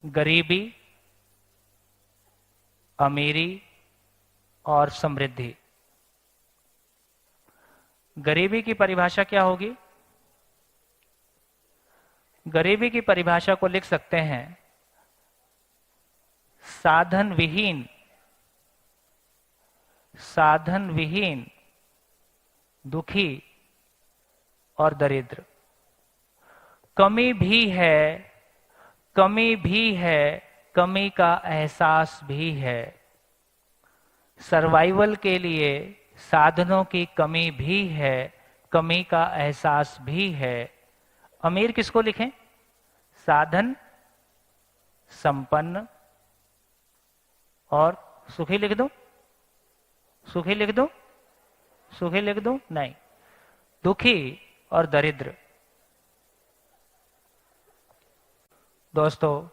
गरीबी, अमीरी और समृद्धि। गरीबी की परिभाषा क्या होगी? गरीबी की परिभाषा को लिख सकते हैं साधन विहीन दुखी और दरिद्र। कमी भी है, कमी का एहसास भी है। सर्वाइवल के लिए साधनों की कमी भी है, कमी का एहसास भी है। अमीर किसको लिखें? साधन संपन्न और सुखी लिख दो, सुखी लिख दो, सुखी लिख दो, नहीं, दुखी और दरिद्र। दोस्तों,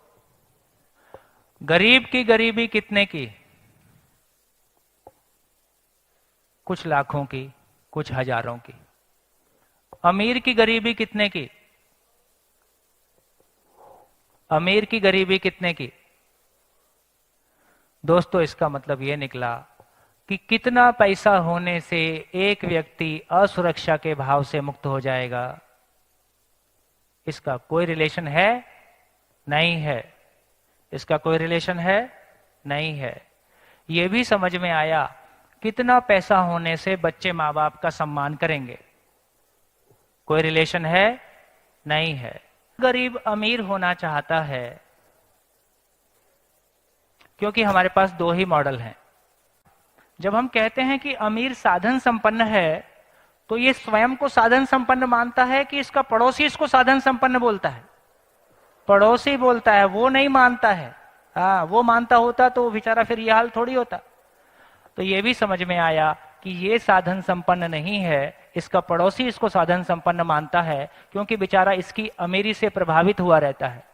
गरीब की गरीबी कितने की? कुछ लाखों की, कुछ हजारों की। अमीर की गरीबी कितने की? अमीर की गरीबी कितने की? दोस्तों, इसका मतलब यह निकला कि कितना पैसा होने से एक व्यक्ति असुरक्षा के भाव से मुक्त हो जाएगा, इसका कोई रिलेशन है? नहीं है। इसका कोई रिलेशन है? नहीं है। यह भी समझ में आया कितना पैसा होने से बच्चे माँ बाप का सम्मान करेंगे, कोई रिलेशन है? नहीं है। गरीब अमीर होना चाहता है, क्योंकि हमारे पास दो ही मॉडल हैं। जब हम कहते हैं कि अमीर साधन संपन्न है, तो ये स्वयं को साधन संपन्न मानता है कि इसका पड़ोसी इसको साधन संपन्न बोलता है? पड़ोसी बोलता है, वो नहीं मानता है। हाँ, वो मानता होता तो बेचारा फिर ये हाल थोड़ी होता। तो ये भी समझ में आया कि ये साधन संपन्न नहीं है, इसका पड़ोसी इसको साधन संपन्न मानता है, क्योंकि बेचारा इसकी अमीरी से प्रभावित हुआ रहता है।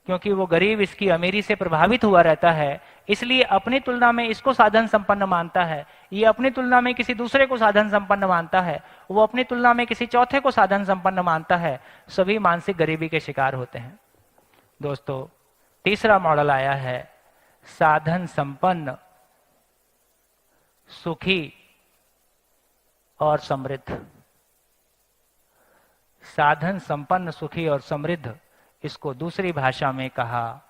क्योंकि वो गरीब इसकी अमीरी से प्रभावित हुआ रहता है, इसलिए अपनी तुलना में इसको साधन संपन्न मानता है। ये अपनी तुलना में किसी दूसरे को साधन संपन्न मानता है, वो अपनी तुलना में किसी चौथे को साधन संपन्न मानता है। सभी मानसिक गरीबी के शिकार होते हैं। दोस्तों, तीसरा मॉडल आया है साधन संपन्न, सुखी और समृद्ध। साधन संपन्न, सुखी और समृद्ध, इसको दूसरी भाषा में कहा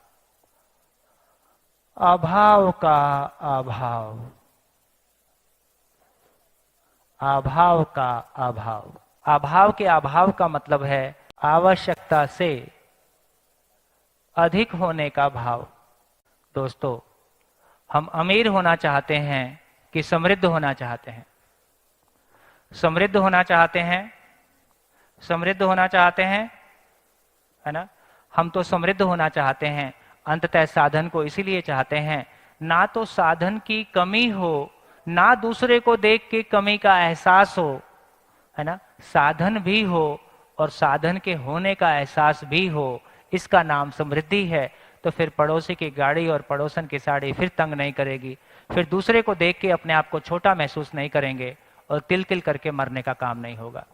अभाव का अभाव। अभाव का अभाव। अभाव के अभाव का मतलब है आवश्यकता से अधिक होने का भाव। दोस्तों, हम अमीर होना चाहते हैं कि समृद्ध होना चाहते हैं? समृद्ध होना चाहते हैं, समृद्ध होना चाहते हैं, है ना? हम तो समृद्ध होना चाहते हैं। अंततः साधन को इसीलिए चाहते हैं, ना तो साधन की कमी हो, ना दूसरे को देख के कमी का एहसास हो, है ना? साधन भी हो और साधन के होने का एहसास भी हो, इसका नाम समृद्धि है। तो फिर पड़ोसी की गाड़ी और पड़ोसन की साड़ी फिर तंग नहीं करेगी, फिर दूसरे को देख के अपने आप को छोटा महसूस नहीं करेंगे और तिल तिल करके मरने का काम नहीं होगा।